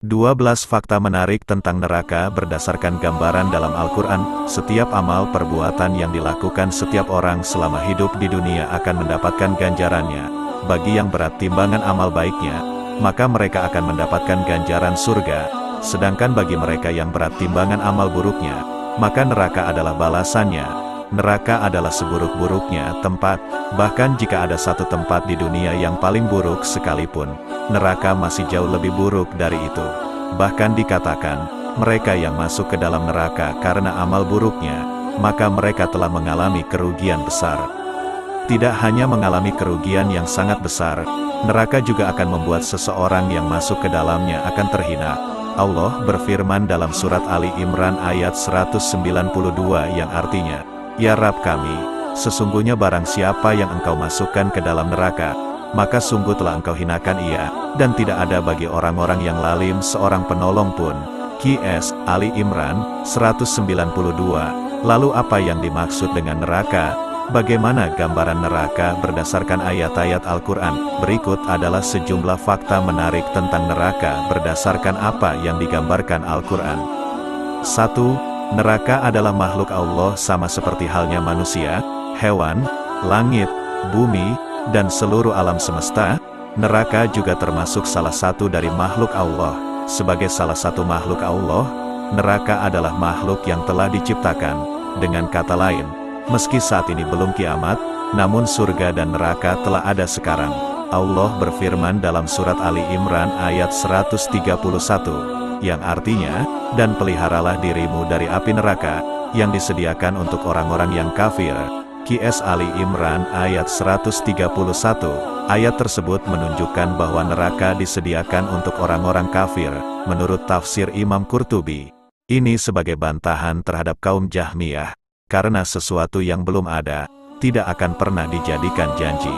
12 fakta menarik tentang neraka berdasarkan gambaran dalam Al-Quran. Setiap amal perbuatan yang dilakukan setiap orang selama hidup di dunia akan mendapatkan ganjarannya. Bagi yang berat timbangan amal baiknya, maka mereka akan mendapatkan ganjaran surga. Sedangkan bagi mereka yang berat timbangan amal buruknya, maka neraka adalah balasannya. Neraka adalah seburuk-buruknya tempat. Bahkan jika ada satu tempat di dunia yang paling buruk sekalipun, neraka masih jauh lebih buruk dari itu. Bahkan dikatakan, mereka yang masuk ke dalam neraka karena amal buruknya, maka mereka telah mengalami kerugian besar. Tidak hanya mengalami kerugian yang sangat besar, neraka juga akan membuat seseorang yang masuk ke dalamnya akan terhina. Allah berfirman dalam surat Ali Imran ayat 192 yang artinya, "Ya Rabb kami, sesungguhnya barang siapa yang Engkau masukkan ke dalam neraka, maka sungguh telah Engkau hinakan ia, dan tidak ada bagi orang-orang yang lalim seorang penolong pun." QS Ali Imran 192. Lalu apa yang dimaksud dengan neraka? Bagaimana gambaran neraka berdasarkan ayat-ayat Al-Quran? Berikut adalah sejumlah fakta menarik tentang neraka berdasarkan apa yang digambarkan Al-Quran. 1. Neraka adalah makhluk Allah sama seperti halnya manusia, hewan, langit, bumi, dan seluruh alam semesta. Neraka juga termasuk salah satu dari makhluk Allah. Sebagai salah satu makhluk Allah, neraka adalah makhluk yang telah diciptakan. Dengan kata lain, meski saat ini belum kiamat, namun surga dan neraka telah ada sekarang. Allah berfirman dalam surat Ali Imran ayat 131. Yang artinya, dan peliharalah dirimu dari api neraka, yang disediakan untuk orang-orang yang kafir. QS Ali Imran ayat 131. Ayat tersebut menunjukkan bahwa neraka disediakan untuk orang-orang kafir, menurut tafsir Imam Qurtubi. Ini sebagai bantahan terhadap kaum Jahmiyah, karena sesuatu yang belum ada, tidak akan pernah dijadikan janji.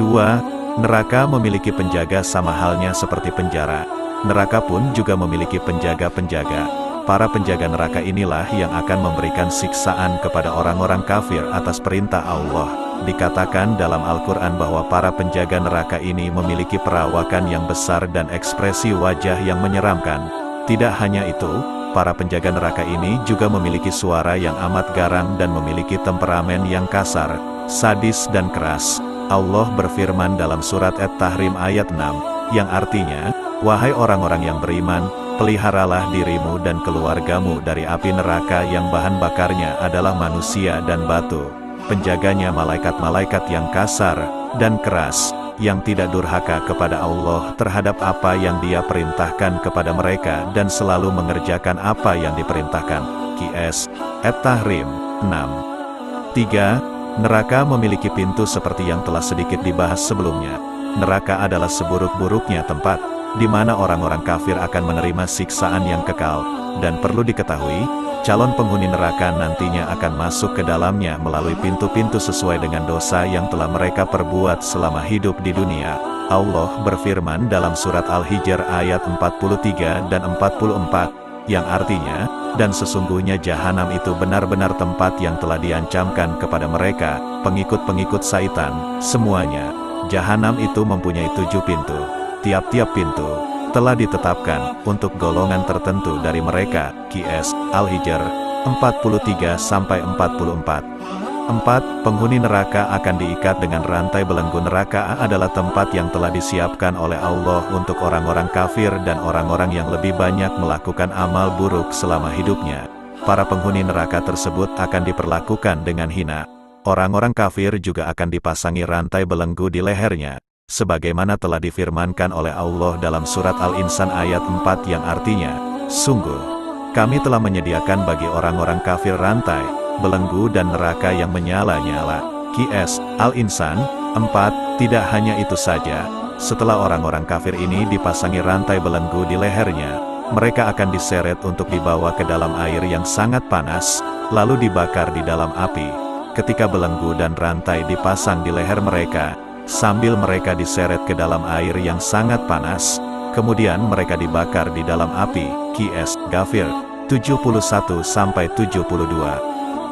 2. Neraka memiliki penjaga sama halnya seperti penjara. Neraka pun juga memiliki penjaga-penjaga. Para penjaga neraka inilah yang akan memberikan siksaan kepada orang-orang kafir atas perintah Allah. Dikatakan dalam Al-Quran bahwa para penjaga neraka ini memiliki perawakan yang besar dan ekspresi wajah yang menyeramkan. Tidak hanya itu, para penjaga neraka ini juga memiliki suara yang amat garang dan memiliki temperamen yang kasar, sadis dan keras. Allah berfirman dalam surat At-Tahrim ayat 6, yang artinya, "Wahai orang-orang yang beriman, peliharalah dirimu dan keluargamu dari api neraka yang bahan bakarnya adalah manusia dan batu. Penjaganya malaikat-malaikat yang kasar dan keras, yang tidak durhaka kepada Allah terhadap apa yang Dia perintahkan kepada mereka dan selalu mengerjakan apa yang diperintahkan." QS At-Tahrim 6. 3. Neraka memiliki pintu seperti yang telah sedikit dibahas sebelumnya. Neraka adalah seburuk-buruknya tempat, di mana orang-orang kafir akan menerima siksaan yang kekal, dan perlu diketahui, calon penghuni neraka nantinya akan masuk ke dalamnya melalui pintu-pintu sesuai dengan dosa yang telah mereka perbuat selama hidup di dunia. Allah berfirman dalam surat Al-Hijr ayat 43 dan 44, yang artinya, "Dan sesungguhnya jahanam itu benar-benar tempat yang telah diancamkan kepada mereka, pengikut-pengikut Saitan, semuanya. Jahanam itu mempunyai 7 pintu. Tiap-tiap pintu telah ditetapkan untuk golongan tertentu dari mereka." QS Al-Hijr 43-44. 4. Penghuni neraka akan diikat dengan rantai belenggu. Neraka adalah tempat yang telah disiapkan oleh Allah untuk orang-orang kafir dan orang-orang yang lebih banyak melakukan amal buruk selama hidupnya. Para penghuni neraka tersebut akan diperlakukan dengan hina. Orang-orang kafir juga akan dipasangi rantai belenggu di lehernya, sebagaimana telah difirmankan oleh Allah dalam surat Al-Insan ayat 4 yang artinya, "Sungguh, kami telah menyediakan bagi orang-orang kafir rantai, belenggu dan neraka yang menyala-nyala." QS Al-Insan 4. Tidak hanya itu saja, setelah orang-orang kafir ini dipasangi rantai belenggu di lehernya, mereka akan diseret untuk dibawa ke dalam air yang sangat panas, lalu dibakar di dalam api. Ketika belenggu dan rantai dipasang di leher mereka, sambil mereka diseret ke dalam air yang sangat panas, kemudian mereka dibakar di dalam api. QS Ghafir 71-72.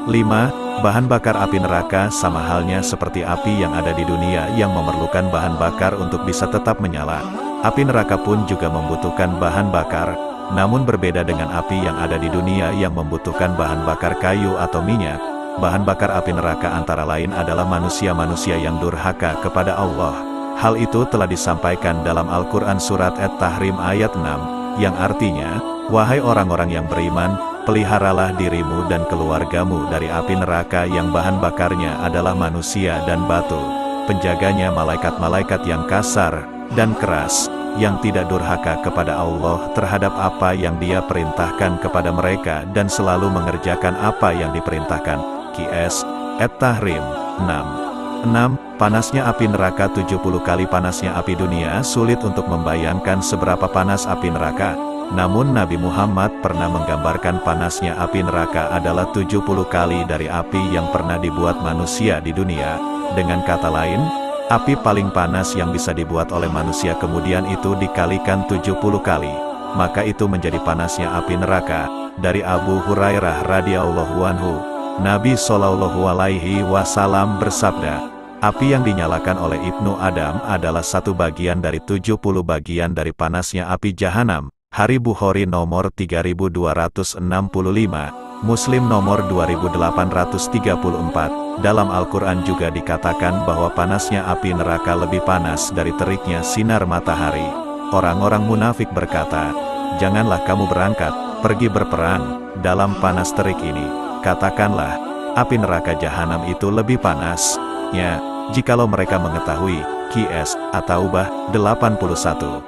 5. Bahan bakar api neraka sama halnya seperti api yang ada di dunia yang memerlukan bahan bakar untuk bisa tetap menyala. Api neraka pun juga membutuhkan bahan bakar, namun berbeda dengan api yang ada di dunia yang membutuhkan bahan bakar kayu atau minyak. Bahan bakar api neraka antara lain adalah manusia-manusia yang durhaka kepada Allah. Hal itu telah disampaikan dalam Al-Quran Surat At-Tahrim ayat 6, yang artinya, "Wahai orang-orang yang beriman, peliharalah dirimu dan keluargamu dari api neraka yang bahan bakarnya adalah manusia dan batu. Penjaganya malaikat-malaikat yang kasar dan keras, yang tidak durhaka kepada Allah terhadap apa yang Dia perintahkan kepada mereka dan selalu mengerjakan apa yang diperintahkan." QS At-Tahrim 6. Panasnya api neraka 70 kali panasnya api dunia. Sulit untuk membayangkan seberapa panas api neraka. Namun Nabi Muhammad pernah menggambarkan panasnya api neraka adalah 70 kali dari api yang pernah dibuat manusia di dunia. Dengan kata lain, api paling panas yang bisa dibuat oleh manusia kemudian itu dikalikan 70 kali. Maka itu menjadi panasnya api neraka. Dari Abu Hurairah radhiyallahu anhu, Nabi Shallallahu alaihi wasallam bersabda, "Api yang dinyalakan oleh Ibnu Adam adalah 1 bagian dari 70 bagian dari panasnya api jahanam." Hari Bukhari nomor 3265, Muslim nomor 2834. Dalam Al-Quran juga dikatakan bahwa panasnya api neraka lebih panas dari teriknya sinar matahari. Orang-orang munafik berkata, "Janganlah kamu berangkat, pergi berperang, dalam panas terik ini." Katakanlah, api neraka jahanam itu lebih panasnya, jikalau mereka mengetahui. QS At-Taubah 81.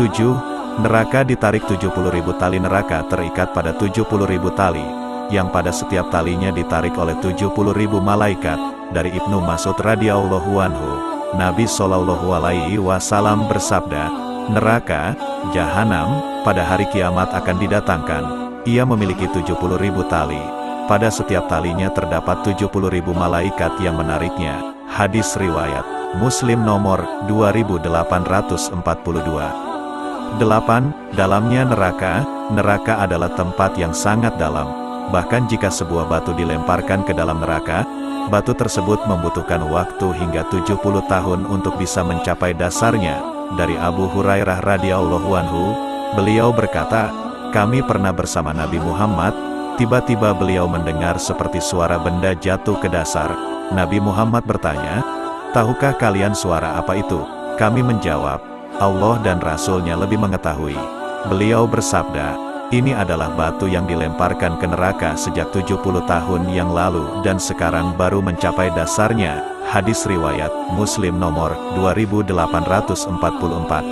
7. Neraka ditarik 70.000 tali. Neraka terikat pada 70.000 tali, yang pada setiap talinya ditarik oleh 70.000 malaikat. Dari Ibnu Mas'ud radhiyallahu anhu, Nabi Shallallahu alaihi wasallam bersabda, "Neraka, jahanam, pada hari kiamat akan didatangkan. Ia memiliki 70.000 tali. Pada setiap talinya terdapat 70.000 malaikat yang menariknya." Hadis riwayat Muslim nomor 2842. 8. Dalamnya neraka. Neraka adalah tempat yang sangat dalam. Bahkan jika sebuah batu dilemparkan ke dalam neraka, batu tersebut membutuhkan waktu hingga 70 tahun untuk bisa mencapai dasarnya. Dari Abu Hurairah radhiyallahu anhu, beliau berkata, "Kami pernah bersama Nabi Muhammad, tiba-tiba beliau mendengar seperti suara benda jatuh ke dasar. Nabi Muhammad bertanya, 'Tahukah kalian suara apa itu?' Kami menjawab, 'Allah dan Rasul-Nya lebih mengetahui.' Beliau bersabda, 'Ini adalah batu yang dilemparkan ke neraka sejak 70 tahun yang lalu dan sekarang baru mencapai dasarnya.' Hadis riwayat Muslim nomor 2844.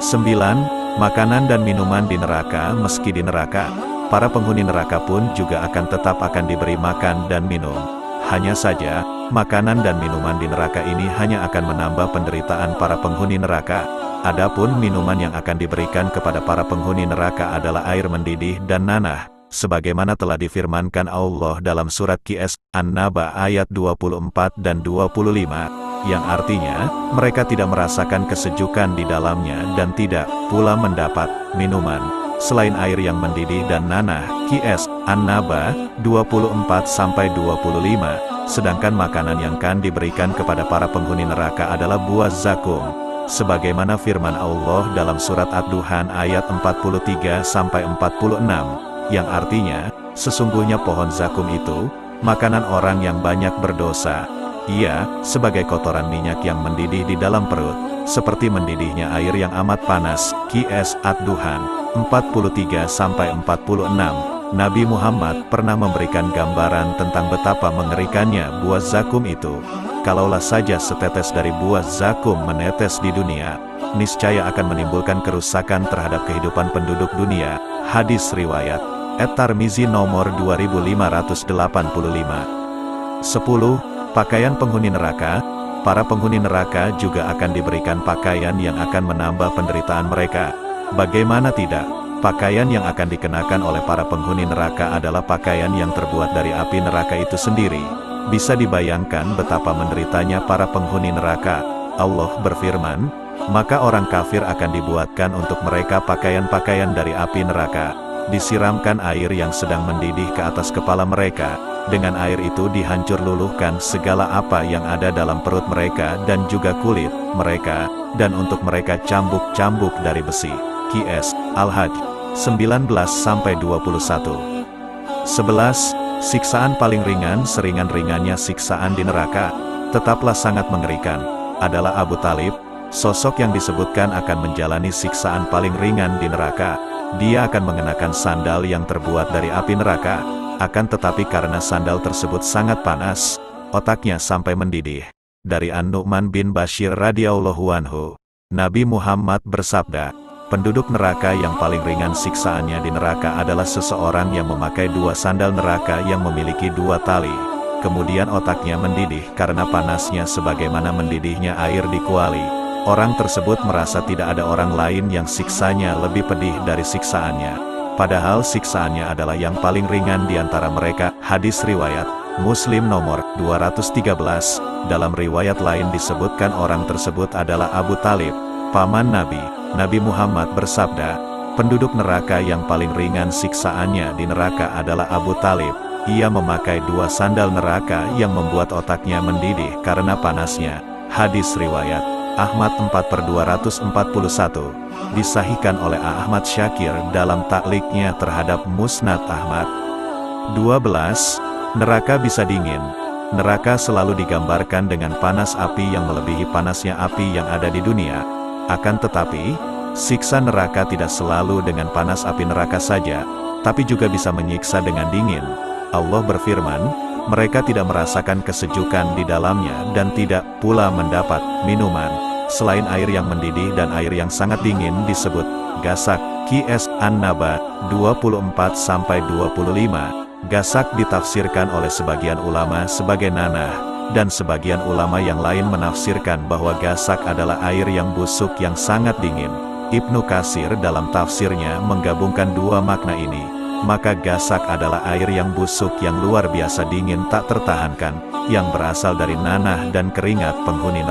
9. Makanan dan minuman di neraka. Meski di neraka, para penghuni neraka pun juga akan diberi makan dan minum. Hanya saja, makanan dan minuman di neraka ini hanya akan menambah penderitaan para penghuni neraka. Adapun minuman yang akan diberikan kepada para penghuni neraka adalah air mendidih dan nanah, sebagaimana telah difirmankan Allah dalam surat QS An-Naba ayat 24 dan 25, yang artinya, mereka tidak merasakan kesejukan di dalamnya dan tidak pula mendapat minuman selain air yang mendidih dan nanah. QS An-Naba 24-25. Sedangkan makanan yang akan diberikan kepada para penghuni neraka adalah buah zakum, sebagaimana firman Allah dalam surat Ad-Duhan ayat 43-46, yang artinya, sesungguhnya pohon zakum itu makanan orang yang banyak berdosa. Ia sebagai kotoran minyak yang mendidih di dalam perut, seperti mendidihnya air yang amat panas. QS Ad-Duhan 43-46. Nabi Muhammad pernah memberikan gambaran tentang betapa mengerikannya buah zakum itu. Kalaulah saja setetes dari buah zakum menetes di dunia, niscaya akan menimbulkan kerusakan terhadap kehidupan penduduk dunia. Hadis riwayat At-Tirmizi nomor 2585. 10. Pakaian penghuni neraka. Para penghuni neraka juga akan diberikan pakaian yang akan menambah penderitaan mereka. Bagaimana tidak? Pakaian yang akan dikenakan oleh para penghuni neraka adalah pakaian yang terbuat dari api neraka itu sendiri. Bisa dibayangkan betapa menderitanya para penghuni neraka. Allah berfirman, "Maka orang kafir akan dibuatkan untuk mereka pakaian-pakaian dari api neraka. Disiramkan air yang sedang mendidih ke atas kepala mereka. Dengan air itu dihancur luluhkan segala apa yang ada dalam perut mereka dan juga kulit mereka, dan untuk mereka cambuk-cambuk dari besi. Qs. Al-Hajj 19-21. 11. Siksaan paling ringan seringan-ringannya siksaan di neraka, tetaplah sangat mengerikan, adalah Abu Talib, sosok yang disebutkan akan menjalani siksaan paling ringan di neraka. Dia akan mengenakan sandal yang terbuat dari api neraka. Akan tetapi karena sandal tersebut sangat panas, otaknya sampai mendidih. Dari An-Nu'man bin Bashir radhiyallahu anhu, Nabi Muhammad bersabda, penduduk neraka yang paling ringan siksaannya di neraka adalah seseorang yang memakai 2 sandal neraka yang memiliki 2 tali. Kemudian otaknya mendidih karena panasnya sebagaimana mendidihnya air di kuali. Orang tersebut merasa tidak ada orang lain yang siksanya lebih pedih dari siksaannya. Padahal siksaannya adalah yang paling ringan di antara mereka. Hadis riwayat Muslim nomor 213. Dalam riwayat lain disebutkan orang tersebut adalah Abu Talib, paman Nabi. Nabi Muhammad bersabda, penduduk neraka yang paling ringan siksaannya di neraka adalah Abu Talib. Ia memakai 2 sandal neraka yang membuat otaknya mendidih karena panasnya. Hadis riwayat Ahmad 4/241. Disahihkan oleh Ahmad Syakir dalam takliknya terhadap Musnad Ahmad. 12. Neraka bisa dingin. Neraka selalu digambarkan dengan panas api yang melebihi panasnya api yang ada di dunia. Akan tetapi, siksa neraka tidak selalu dengan panas api neraka saja, tapi juga bisa menyiksa dengan dingin. Allah berfirman, mereka tidak merasakan kesejukan di dalamnya dan tidak pula mendapat minuman selain air yang mendidih dan air yang sangat dingin disebut gasak. Qs. An-Naba 24-25. Gasak ditafsirkan oleh sebagian ulama sebagai nanah, dan sebagian ulama yang lain menafsirkan bahwa gasak adalah air yang busuk yang sangat dingin. Ibnu Katsir dalam tafsirnya menggabungkan 2 makna ini. Maka gasak adalah air yang busuk yang luar biasa dingin tak tertahankan, yang berasal dari nanah dan keringat penghuni neraka.